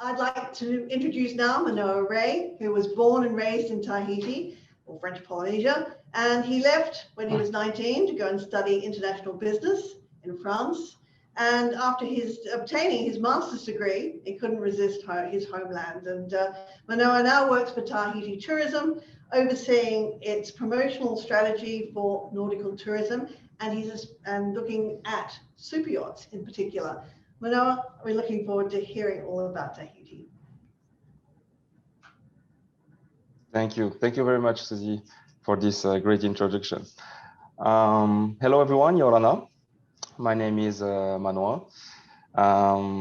I'd like to introduce now Manoa Rey, who was born and raised in Tahiti, or French Polynesia, and he left when he was 19 to go and study international business in France. And after obtaining his master's degree, he couldn't resist his homeland. And Manoa now works for Tahiti Tourism, overseeing its promotional strategy for nautical tourism, and he's looking at super yachts in particular. Manoa, we're looking forward to hearing all about Tahiti. Thank you. Thank you very much, Suzy, for this great introduction. Hello, everyone. Yorana. My name is Manoa.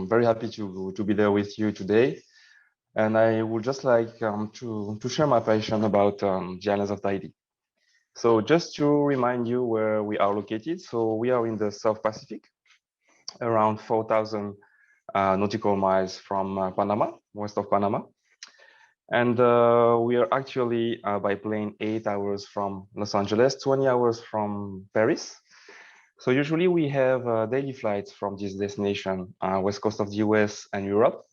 Very happy to be there with you today. And I would just like to share my passion about the islands of Tahiti. So just to remind you where we are located. So we are in the South Pacific, around 4,000 nautical miles from Panama, west of Panama. And we are actually by plane 8 hours from Los Angeles, 20 hours from Paris. So usually we have daily flights from this destination, west coast of the US and Europe.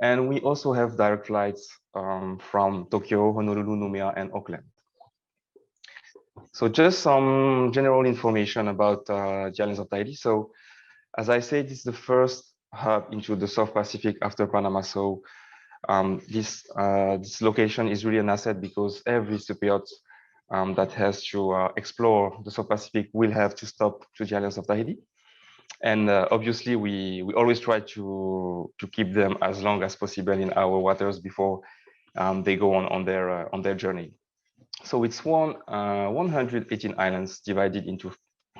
And we also have direct flights from Tokyo, Honolulu, Noumea, and Auckland. So just some general information about the islands of Tahiti. So as I said, this is the first hub into the South Pacific after Panama. So this location is really an asset because every superyacht that has to explore the South Pacific will have to stop to the islands of Tahiti. And obviously, we always try to keep them as long as possible in our waters before they go on their journey. So it's 118 islands divided into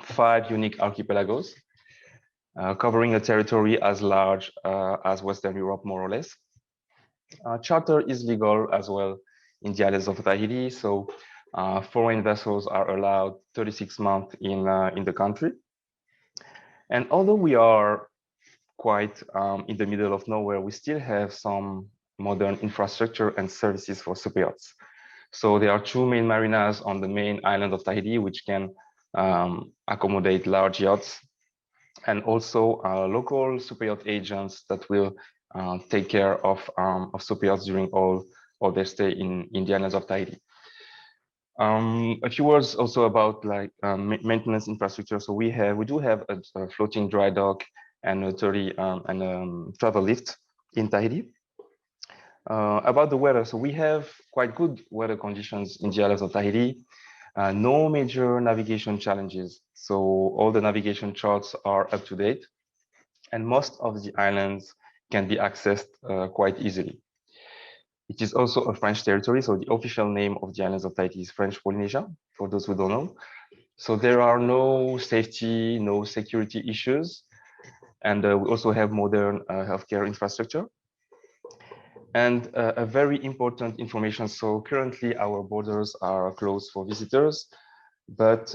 5 unique archipelagos, covering a territory as large as Western Europe, more or less. Charter is legal as well in the islands of Tahiti. So foreign vessels are allowed 36 months in the country. And although we are quite in the middle of nowhere, we still have some modern infrastructure and services for superyachts. So there are 2 main marinas on the main island of Tahiti, which can accommodate large yachts, and also local superyacht agents that will take care of superyachts during all their stay in the islands of Tahiti. A few words also about like maintenance infrastructure. So we do have a floating dry dock and a travel lift in Tahiti. About the weather, so we have quite good weather conditions in the islands of Tahiti. No major navigation challenges. So all the navigation charts are up to date, and most of the islands can be accessed quite easily. It is also a French territory, so the official name of the islands of Tahiti is French Polynesia, for those who don't know. So there are no safety, no security issues, and we also have modern healthcare infrastructure. And a very important information, so currently our borders are closed for visitors, but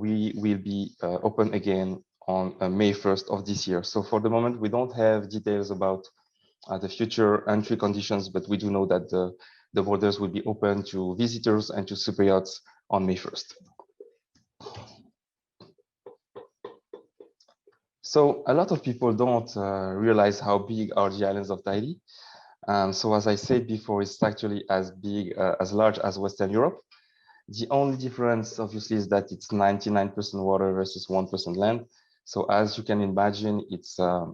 we will be open again on May 1st of this year. So for the moment, we don't have details about the future entry conditions, but we do know that the borders will be open to visitors and to superyachts on May 1st. So a lot of people don't realize how big are the islands of Tahiti. So as I said before, it's actually as big, as large as Western Europe. The only difference, obviously, is that it's 99% water versus 1% land. So as you can imagine, it's a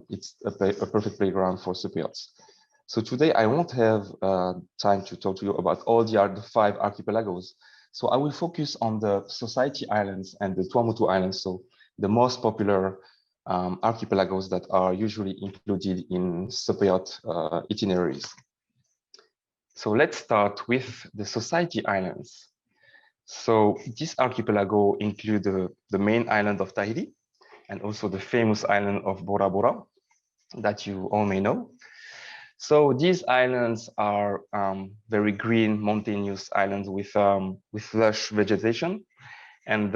perfect playground for superyachts. So today I won't have time to talk to you about all the 5 archipelagos. So I will focus on the Society Islands and the Tuamotu Islands, so the most popular archipelagos that are usually included in superyacht itineraries. So let's start with the Society Islands. So this archipelago includes the main island of Tahiti and also the famous island of Bora Bora that you all may know. So these islands are very green, mountainous islands with lush vegetation. And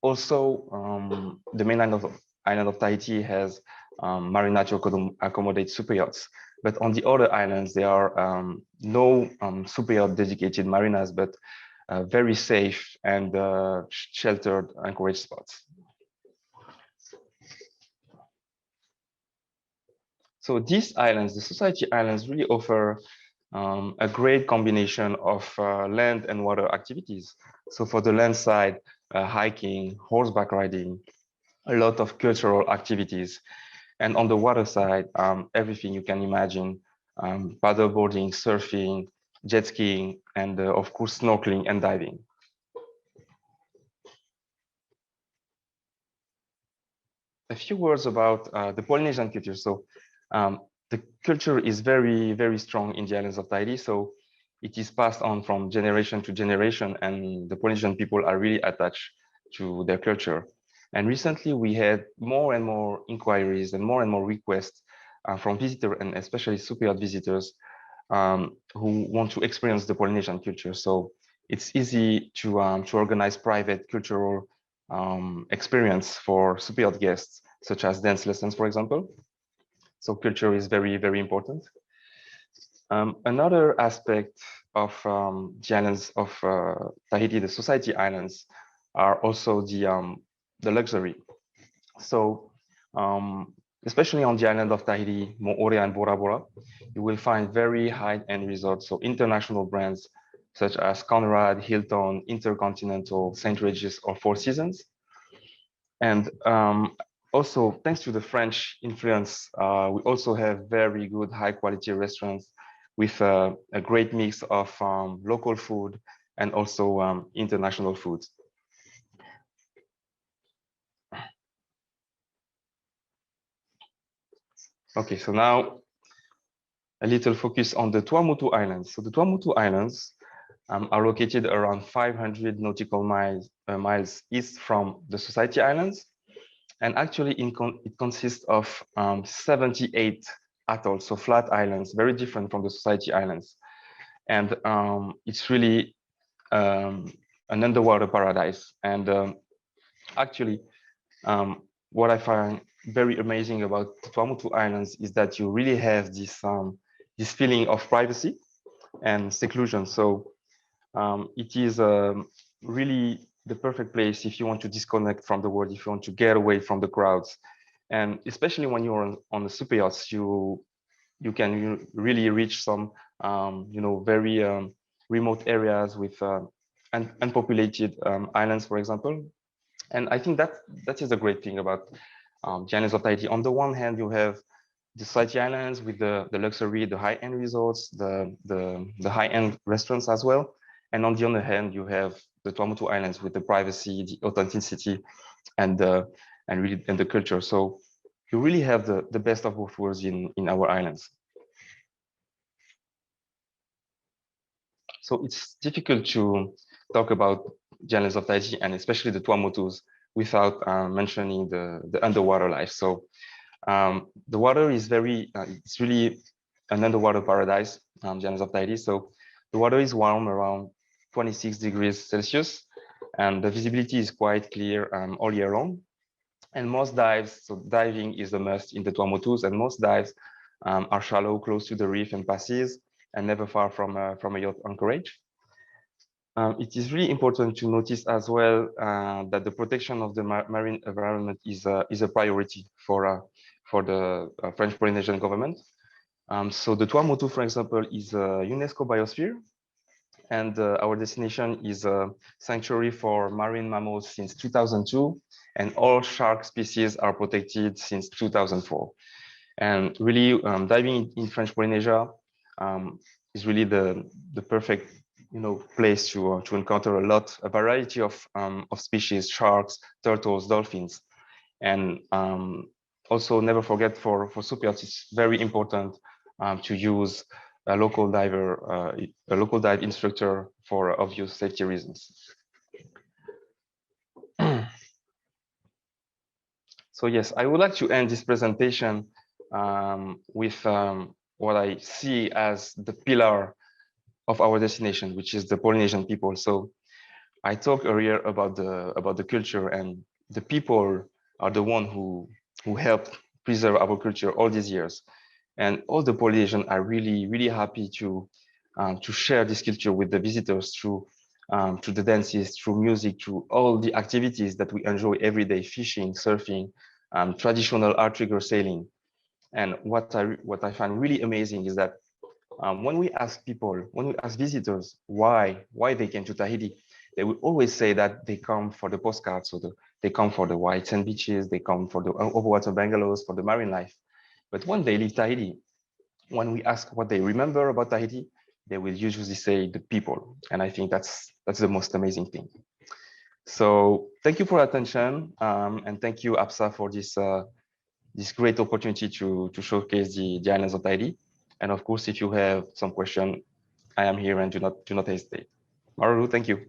also the main island of Tahiti has marina to accommodate superyachts. But on the other islands, there are no superyacht dedicated marinas, but very safe and sheltered anchorage spots. So these islands, the Society Islands, really offer a great combination of land and water activities. So for the land side, hiking, horseback riding, a lot of cultural activities. And on the water side, everything you can imagine, paddleboarding, surfing, jet skiing, and of course, snorkeling and diving. A few words about the Polynesian culture. So the culture is very, very strong in the islands of Tahiti. So it is passed on from generation to generation, and the Polynesian people are really attached to their culture. And recently we had more and more inquiries and more requests from visitors, and especially Superyacht visitors who want to experience the Polynesian culture. So it's easy to organize private cultural experience for Superyacht guests, such as dance lessons, for example. So culture is very, very important. Another aspect of the islands of Tahiti, the Society Islands, are also the luxury. So especially on the island of Tahiti, Mo'ore and Bora Bora, you will find very high-end resorts, so international brands such as Conrad, Hilton, Intercontinental, St. Regis, or Four Seasons. And also, thanks to the French influence, we also have very good high-quality restaurants with a great mix of local food and also international foods. Okay, so now a little focus on the Tuamotu Islands. So the Tuamotu Islands are located around 500 nautical miles east from the Society Islands. And actually it consists of 78 atolls, so flat islands, very different from the Society Islands. And it's really an underwater paradise. And actually, what I find very amazing about the Tuamotu Islands is that you really have this feeling of privacy and seclusion. So it is really the perfect place if you want to disconnect from the world, if you want to get away from the crowds. And especially when you're on the super yachts, you can really reach some very remote areas with unpopulated islands, for example. And I think that is a great thing about the islands of Tahiti. On the one hand, you have the Society Islands with the luxury, the high-end resorts, the high-end restaurants as well. And on the other hand, you have the Tuamotu Islands with the privacy, the authenticity, and the culture. So you really have the best of both worlds in our islands. So it's difficult to talk about the islands of Tahiti and especially the Tuamotus without mentioning the underwater life. So the water is it's really an underwater paradise, the islands of Tahiti. So the water is warm, around 26 degrees Celsius, and the visibility is quite clear all year long. And most dives, so diving is a must in the Tuamotus, and most dives are shallow, close to the reef and passes, and never far from a yacht anchorage. It is really important to notice as well that the protection of the marine environment is a priority for the French Polynesian government. So the Tuamotu, for example, is a UNESCO biosphere, and our destination is a sanctuary for marine mammals since 2002, and all shark species are protected since 2004. And really, diving in French Polynesia is really the perfect place to encounter a variety of species: sharks, turtles, dolphins, and also never forget for Superyachts, it's very important to use a local dive instructor for obvious safety reasons. So yes, I would like to end this presentation with what I see as the pillar of our destination, which is the Polynesian people. So I talked earlier about the culture, and the people are the one who helped preserve our culture all these years. And all the Polynesians are really happy to share this culture with the visitors through the dances, through music, through all the activities that we enjoy every day: fishing, surfing, traditional outrigger sailing. And what I find really amazing is that when we ask people, when we ask visitors why they came to Tahiti, they will always say that they come for the postcards, so they come for the white sand beaches, they come for the overwater bungalows, for the marine life. But when they leave Tahiti, when we ask what they remember about Tahiti, they will usually say the people. And I think that's the most amazing thing. So thank you for your attention, and thank you, APSA, for this great opportunity to showcase the islands of Tahiti. And of course, if you have some question, I am here, and do not hesitate. Maru, thank you.